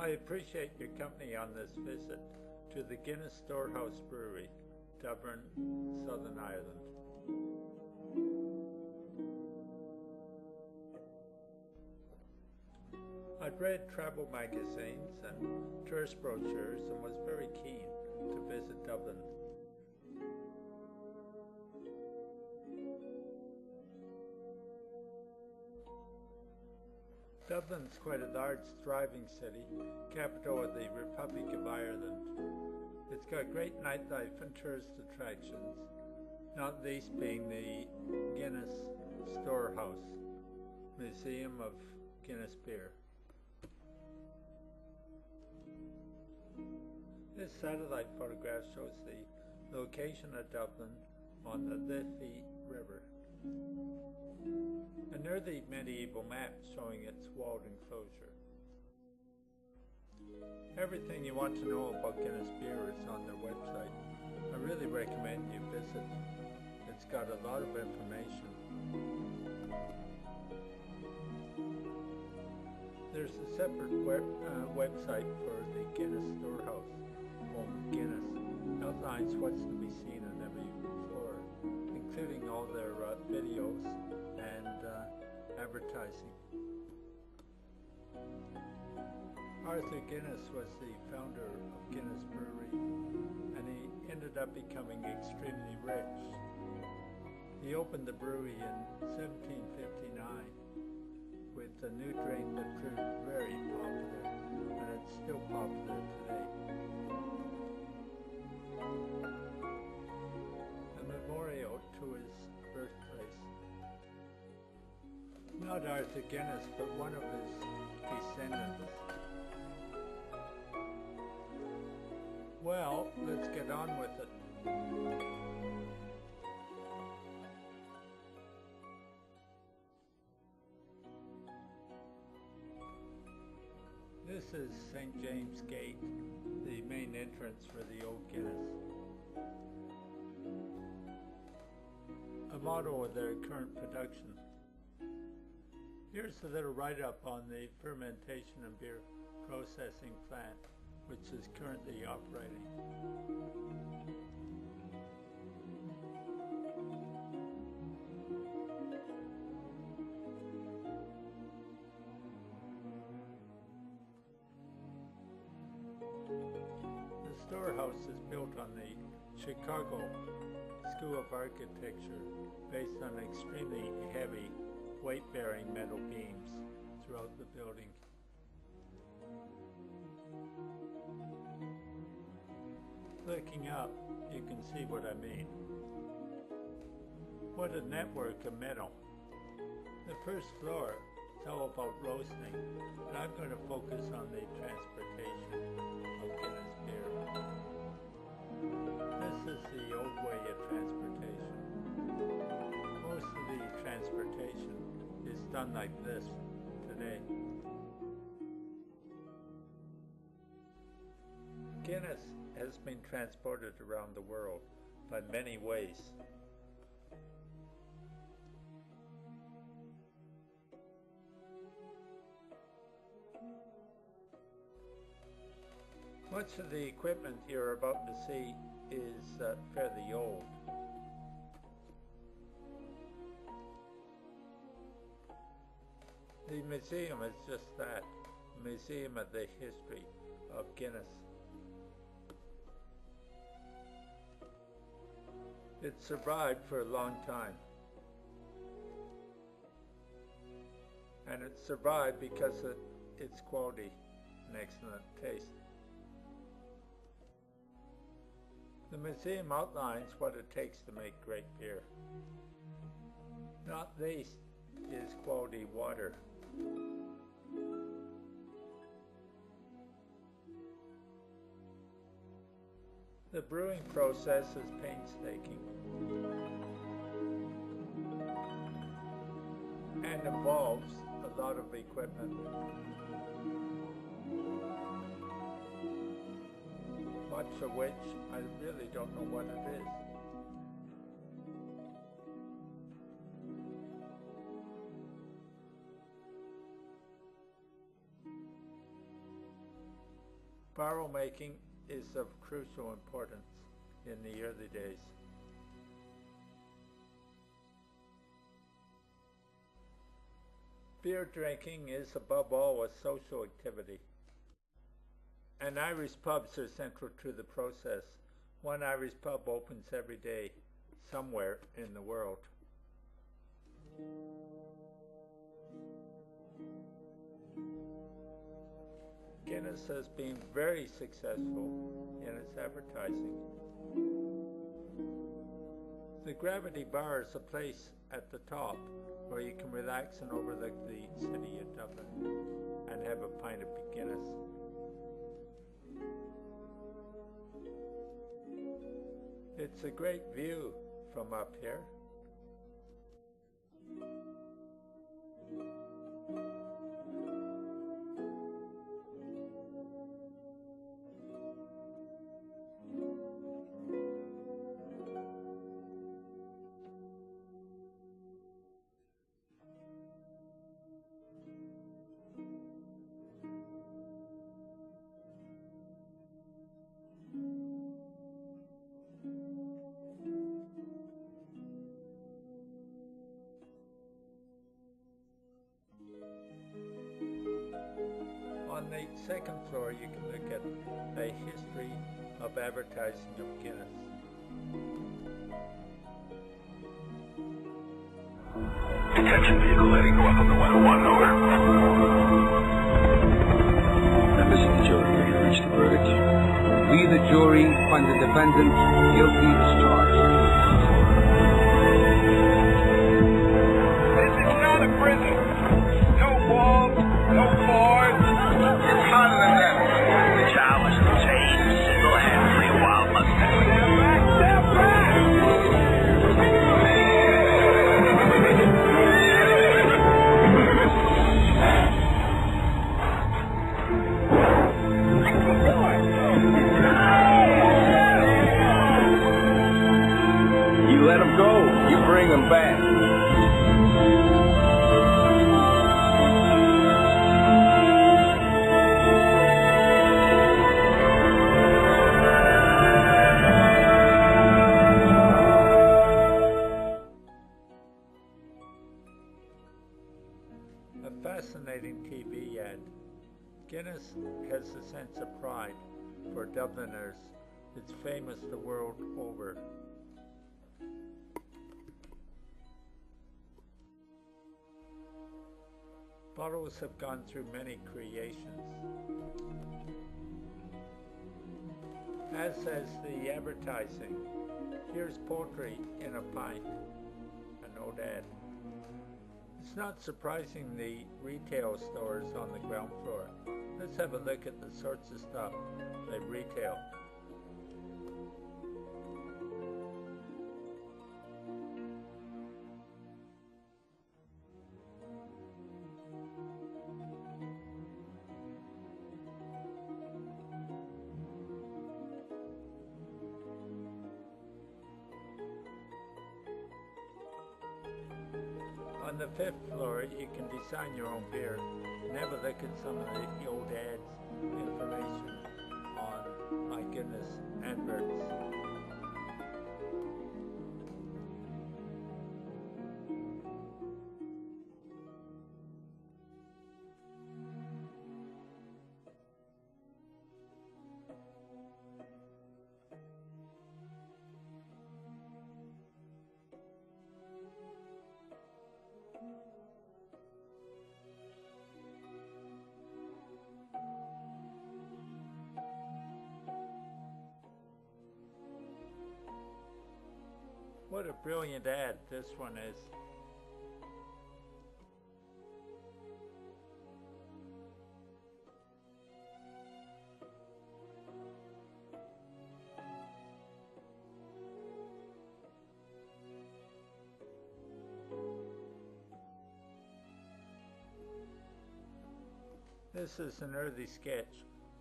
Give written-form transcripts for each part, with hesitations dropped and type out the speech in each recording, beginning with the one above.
I appreciate your company on this visit to the Guinness Storehouse Brewery, Dublin, Southern Ireland. I'd read travel magazines and tourist brochures and was very keen to visit Dublin. Dublin's quite a large, thriving city, capital of the Republic of Ireland. It's got great nightlife and tourist attractions, not least being the Guinness Storehouse, Museum of Guinness Beer. This satellite photograph shows the location of Dublin on the Liffey River. An early medieval map showing its walled enclosure. Everything you want to know about Guinness beer is on their website. I really recommend you visit. It's got a lot of information. There's a separate website for the Guinness Storehouse, home of Guinness. Outlines what's to be seen on every floor, including all their videos and advertising. Arthur Guinness was the founder of Guinness Brewery, and he ended up becoming extremely rich. He opened the brewery in 1759 with a new drink that proved very popular, and it's still popular today. A memorial to his birthplace. Not Arthur Guinness, but one of his descendants. Well, let's get on with it. This is St. James Gate, the main entrance for the old Guinness. A model of their current production. Here's a little write-up on the fermentation and beer processing plant, which is currently operating. The storehouse is built on the Chicago School of Architecture, based on extremely heavy, weight-bearing metal beams throughout the building. Clicking up, you can see what I mean. What a network of metal. The first floor is all about roasting, and I'm going to focus on the transportation of Guinness beer. This is the old way of transportation. Most of the transportation is done like this today. Guinness has been transported around the world by many ways. Much of the equipment you're about to see is fairly old. The museum is just that, a museum of the history of Guinness. It survived for a long time. And it survived because of its quality and excellent taste. The museum outlines what it takes to make great beer. Not least is quality water. The brewing process is painstaking and involves a lot of equipment. Much of which I really don't know what it is. Barrel making is of crucial importance in the early days. Beer drinking is above all a social activity, and Irish pubs are central to the process. One Irish pub opens every day somewhere in the world. Guinness has been very successful in its advertising. The Gravity Bar is a place at the top where you can relax and overlook the city of Dublin and have a pint of Guinness. It's a great view from up here. On the second floor, you can look at a history of advertising of Guinness. Attention vehicle heading north on the 101, over. Members of the jury, have you reached the verdict? We, the jury, find the defendant guilty as charged. This is not a prison. No walls, no bars. It's hotter than that. The child was detained single-handedly while Mustang. Step back! Step back! You let him go, you bring him back. A fascinating TV ad. Guinness has a sense of pride for Dubliners. It's famous the world over. Bottles have gone through many creations. As has the advertising. Here's poultry in a pint. An old ad. It's not surprising the retail stores on the ground floor. Let's have a look at the sorts of stuff they retail. On the 5th floor, you can design your own beer and have a look at some of the old ads, information on My Guinness adverts. What a brilliant ad this one is. This is an early sketch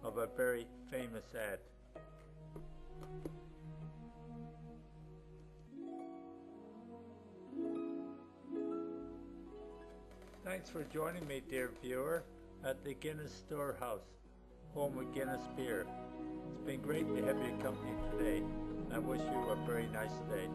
of a very famous ad. Thanks for joining me, dear viewer, at the Guinness Storehouse. home of Guinness beer. It's been great to have your company today. I wish you a very nice day.